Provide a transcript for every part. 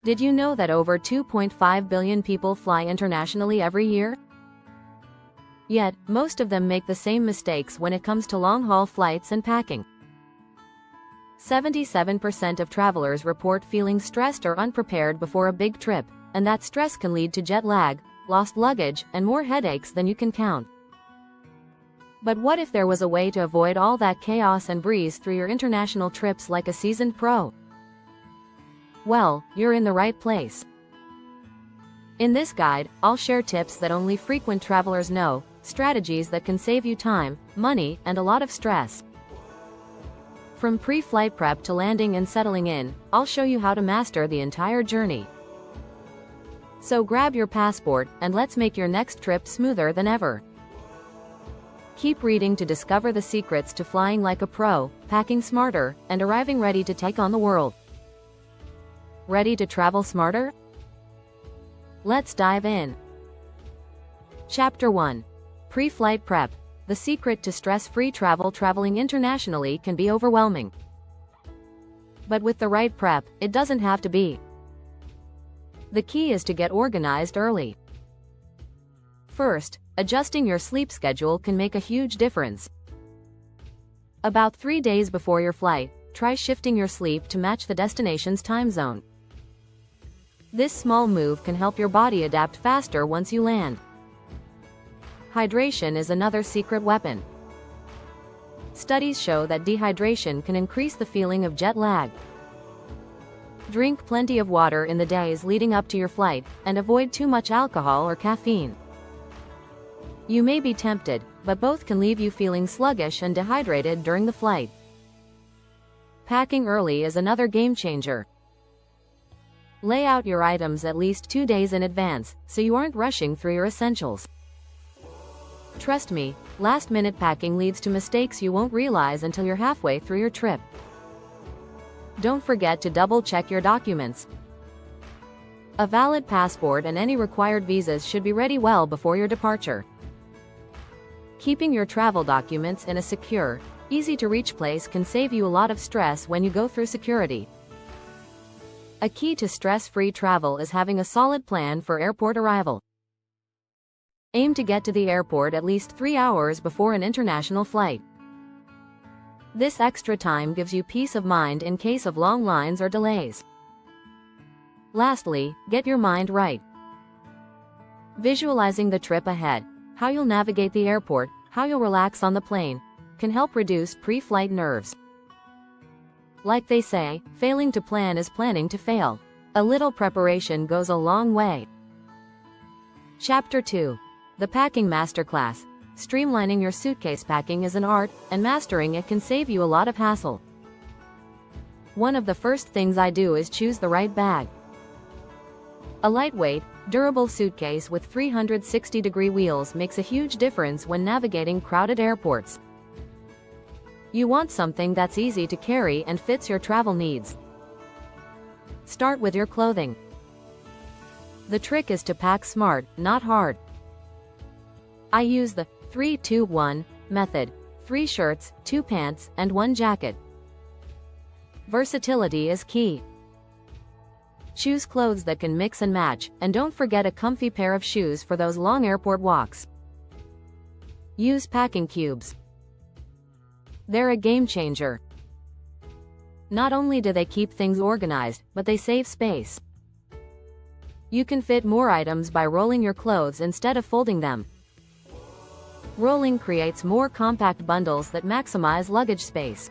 Did you know that over 2.5 billion people fly internationally every year? Yet, most of them make the same mistakes when it comes to long-haul flights and packing. 77% of travelers report feeling stressed or unprepared before a big trip, and that stress can lead to jet lag, lost luggage, and more headaches than you can count. But what if there was a way to avoid all that chaos and breeze through your international trips like a seasoned pro? Well, you're in the right place. In this guide, I'll share tips that only frequent travelers know, strategies that can save you time, money, and a lot of stress. From pre-flight prep to landing and settling in, I'll show you how to master the entire journey. So grab your passport, and let's make your next trip smoother than ever. Keep reading to discover the secrets to flying like a pro, packing smarter, and arriving ready to take on the world. Ready to travel smarter? Let's dive in. Chapter 1. Pre-flight prep. The secret to stress-free travel. Traveling internationally can be overwhelming. But with the right prep, it doesn't have to be. The key is to get organized early. First, adjusting your sleep schedule can make a huge difference. About 3 days before your flight, try shifting your sleep to match the destination's time zone. This small move can help your body adapt faster once you land. Hydration is another secret weapon. Studies show that dehydration can increase the feeling of jet lag. Drink plenty of water in the days leading up to your flight, and avoid too much alcohol or caffeine. You may be tempted, but both can leave you feeling sluggish and dehydrated during the flight. Packing early is another game changer. Lay out your items at least 2 days in advance, so you aren't rushing through your essentials. Trust me, last-minute packing leads to mistakes you won't realize until you're halfway through your trip. Don't forget to double-check your documents. A valid passport and any required visas should be ready well before your departure. Keeping your travel documents in a secure, easy-to-reach place can save you a lot of stress when you go through security. A key to stress-free travel is having a solid plan for airport arrival. Aim to get to the airport at least 3 hours before an international flight. This extra time gives you peace of mind in case of long lines or delays. Lastly, get your mind right. Visualizing the trip ahead, how you'll navigate the airport, how you'll relax on the plane, can help reduce pre-flight nerves. Like they say, failing to plan is planning to fail. A little preparation goes a long way. Chapter 2. The Packing Masterclass. Streamlining your suitcase. Packing is an art, and mastering it can save you a lot of hassle. One of the first things I do is choose the right bag. A lightweight, durable suitcase with 360-degree wheels makes a huge difference when navigating crowded airports. You want something that's easy to carry and fits your travel needs. Start with your clothing. The trick is to pack smart, not hard. I use the 3-2-1 method: 3 shirts, 2 pants, and 1 jacket. Versatility is key. Choose clothes that can mix and match, and don't forget a comfy pair of shoes for those long airport walks. Use packing cubes. They're a game changer. Not only do they keep things organized, but they save space. You can fit more items by rolling your clothes instead of folding them. Rolling creates more compact bundles that maximize luggage space.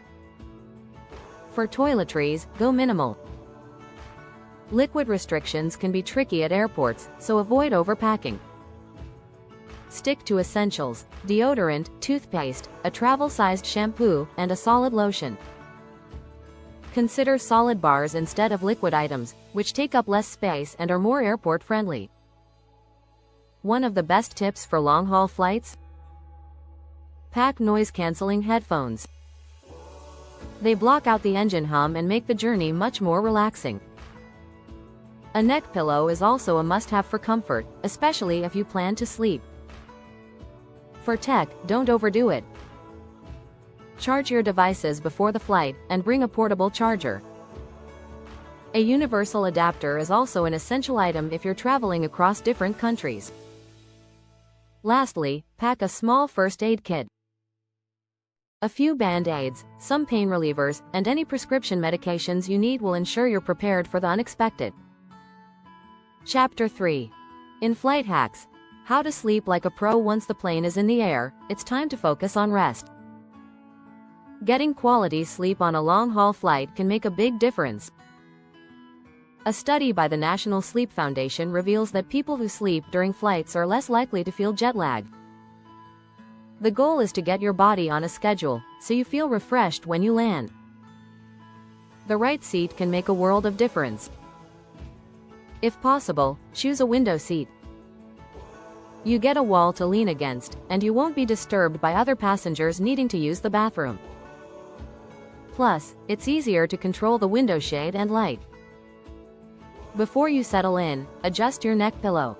For toiletries, go minimal. Liquid restrictions can be tricky at airports, so avoid overpacking. Stick to essentials: deodorant, toothpaste, a travel-sized shampoo, and a solid lotion. Consider solid bars instead of liquid items, which take up less space and are more airport-friendly. One of the best tips for long-haul flights? Pack noise-canceling headphones. They block out the engine hum and make the journey much more relaxing. A neck pillow is also a must-have for comfort, especially if you plan to sleep. For tech, don't overdo it. Charge your devices before the flight, and bring a portable charger. A universal adapter is also an essential item if you're traveling across different countries. Lastly, pack a small first aid kit. A few band-aids, some pain relievers, and any prescription medications you need will ensure you're prepared for the unexpected. Chapter 3. In-Flight Hacks. How to sleep like a pro once the plane is in the air. It's time to focus on rest. Getting quality sleep on a long-haul flight can make a big difference. A study by the National Sleep Foundation reveals that people who sleep during flights are less likely to feel jet lag. The goal is to get your body on a schedule, so you feel refreshed when you land. The right seat can make a world of difference. If possible, choose a window seat. You get a wall to lean against, and you won't be disturbed by other passengers needing to use the bathroom. Plus, it's easier to control the window shade and light. Before you settle in, adjust your neck pillow.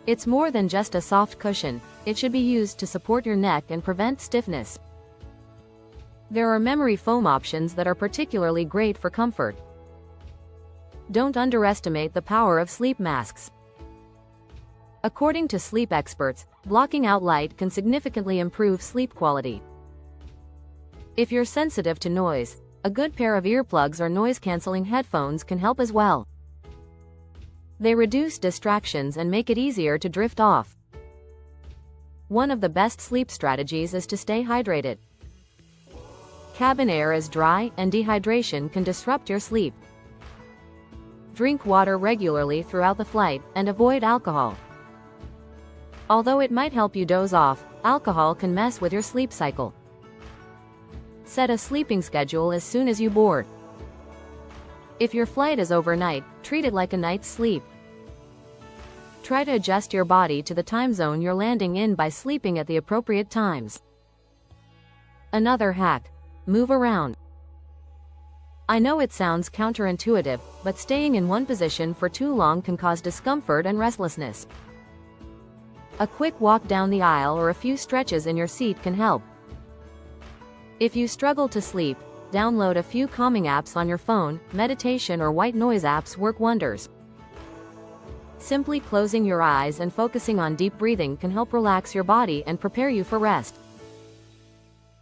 It's more than just a soft cushion, it should be used to support your neck and prevent stiffness. There are memory foam options that are particularly great for comfort. Don't underestimate the power of sleep masks. According to sleep experts, blocking out light can significantly improve sleep quality. If you're sensitive to noise, a good pair of earplugs or noise-canceling headphones can help as well. They reduce distractions and make it easier to drift off. One of the best sleep strategies is to stay hydrated. Cabin air is dry, and dehydration can disrupt your sleep. Drink water regularly throughout the flight, and avoid alcohol. Although it might help you doze off, alcohol can mess with your sleep cycle. Set a sleeping schedule as soon as you board. If your flight is overnight, treat it like a night's sleep. Try to adjust your body to the time zone you're landing in by sleeping at the appropriate times. Another hack: move around. I know it sounds counterintuitive, but staying in one position for too long can cause discomfort and restlessness. A quick walk down the aisle or a few stretches in your seat can help. If you struggle to sleep, download a few calming apps on your phone. Meditation or white noise apps work wonders. Simply closing your eyes and focusing on deep breathing can help relax your body and prepare you for rest.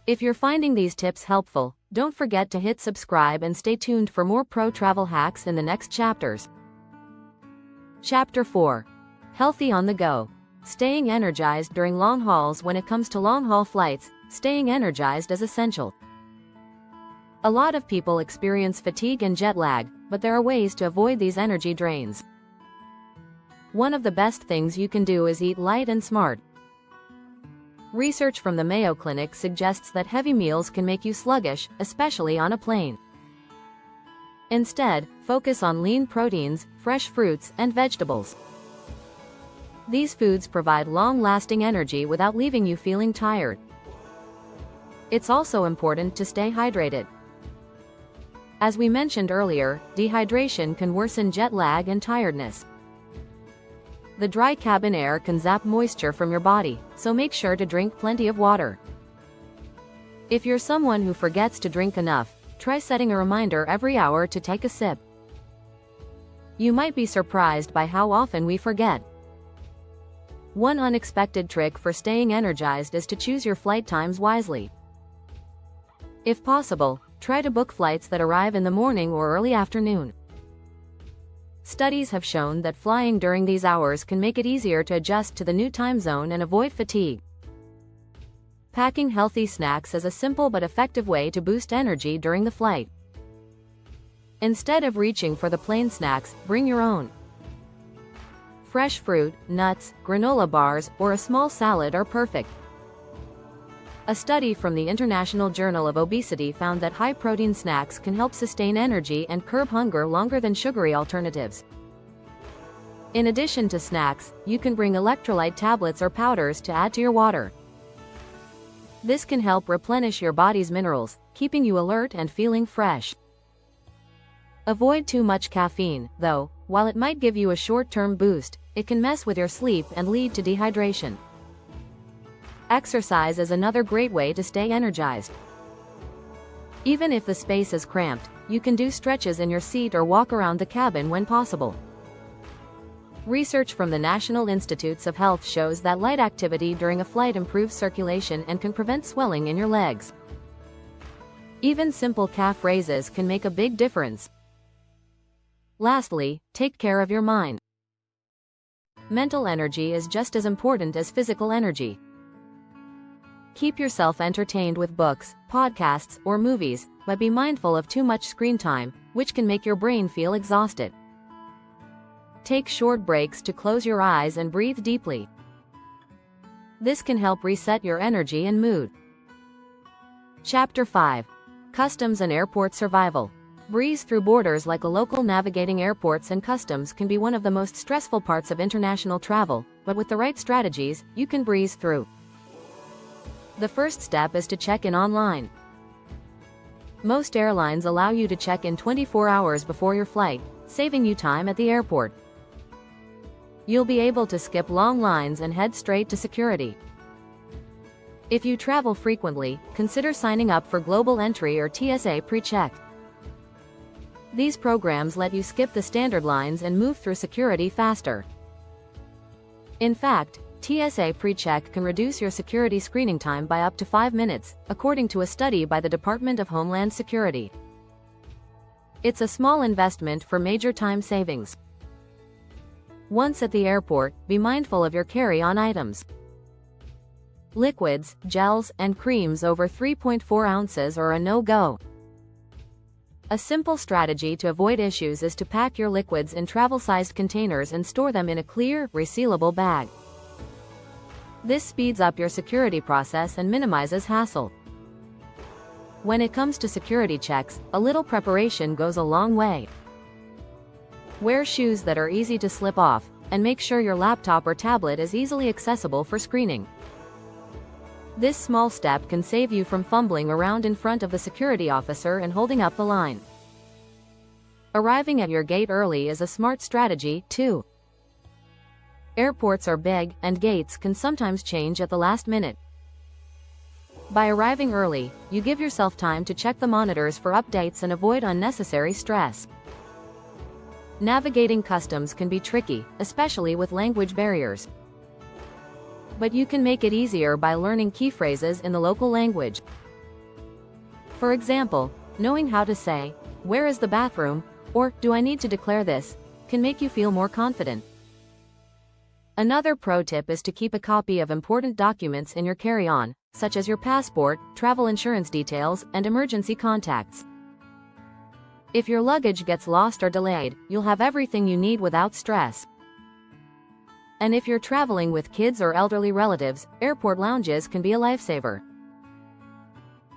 If you're finding these tips helpful, don't forget to hit subscribe and stay tuned for more pro travel hacks in the next chapters. Chapter 4. Healthy on the go. Staying energized during long hauls. When it comes to long-haul flights, staying energized is essential. A lot of people experience fatigue and jet lag, but there are ways to avoid these energy drains. One of the best things you can do is eat light and smart. Research from the Mayo Clinic suggests that heavy meals can make you sluggish, especially on a plane. Instead, focus on lean proteins, fresh fruits, and vegetables. These foods provide long-lasting energy without leaving you feeling tired. It's also important to stay hydrated. As we mentioned earlier, dehydration can worsen jet lag and tiredness. The dry cabin air can zap moisture from your body, so make sure to drink plenty of water. If you're someone who forgets to drink enough, try setting a reminder every hour to take a sip. You might be surprised by how often we forget. One unexpected trick for staying energized is to choose your flight times wisely. If possible, try to book flights that arrive in the morning or early afternoon. Studies have shown that flying during these hours can make it easier to adjust to the new time zone and avoid fatigue. Packing healthy snacks is a simple but effective way to boost energy during the flight. Instead of reaching for the plain snacks, bring your own. Fresh fruit, nuts, granola bars, or a small salad are perfect. A study from the International Journal of Obesity found that high-protein snacks can help sustain energy and curb hunger longer than sugary alternatives. In addition to snacks, you can bring electrolyte tablets or powders to add to your water. This can help replenish your body's minerals, keeping you alert and feeling fresh. Avoid too much caffeine, though. While it might give you a short-term boost, it can mess with your sleep and lead to dehydration. Exercise is another great way to stay energized. Even if the space is cramped, you can do stretches in your seat or walk around the cabin when possible. Research from the National Institutes of Health shows that light activity during a flight improves circulation and can prevent swelling in your legs. Even simple calf raises can make a big difference. Lastly, take care of your mind. Mental energy is just as important as physical energy. Keep yourself entertained with books, podcasts, or movies, but be mindful of too much screen time, which can make your brain feel exhausted. Take short breaks to close your eyes and breathe deeply. This can help reset your energy and mood. Chapter 5. Customs and Airport Survival. Breeze through borders like a local. Navigating airports and customs can be one of the most stressful parts of international travel, but with the right strategies, you can breeze through. The first step is to check in online. Most airlines allow you to check in 24 hours before your flight, saving you time at the airport. You'll be able to skip long lines and head straight to security. If you travel frequently, consider signing up for Global Entry or TSA PreCheck. These programs let you skip the standard lines and move through security faster. In fact, TSA PreCheck can reduce your security screening time by up to 5 minutes, according to a study by the Department of Homeland Security. It's a small investment for major time savings. Once at the airport, be mindful of your carry-on items. Liquids, gels, and creams over 3.4 ounces are a no-go. A simple strategy to avoid issues is to pack your liquids in travel-sized containers and store them in a clear, resealable bag. This speeds up your security process and minimizes hassle. When it comes to security checks, a little preparation goes a long way. Wear shoes that are easy to slip off, and make sure your laptop or tablet is easily accessible for screening. This small step can save you from fumbling around in front of the security officer and holding up the line. Arriving at your gate early is a smart strategy, too. Airports are big, and gates can sometimes change at the last minute. By arriving early, you give yourself time to check the monitors for updates and avoid unnecessary stress. Navigating customs can be tricky, especially with language barriers. But you can make it easier by learning key phrases in the local language. For example, knowing how to say, "Where is the bathroom?" or "Do I need to declare this?" can make you feel more confident. Another pro tip is to keep a copy of important documents in your carry-on, such as your passport, travel insurance details, and emergency contacts. If your luggage gets lost or delayed, you'll have everything you need without stress. And if you're traveling with kids or elderly relatives, airport lounges can be a lifesaver.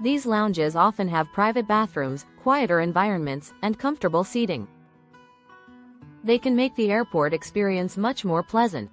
These lounges often have private bathrooms, quieter environments, and comfortable seating. They can make the airport experience much more pleasant.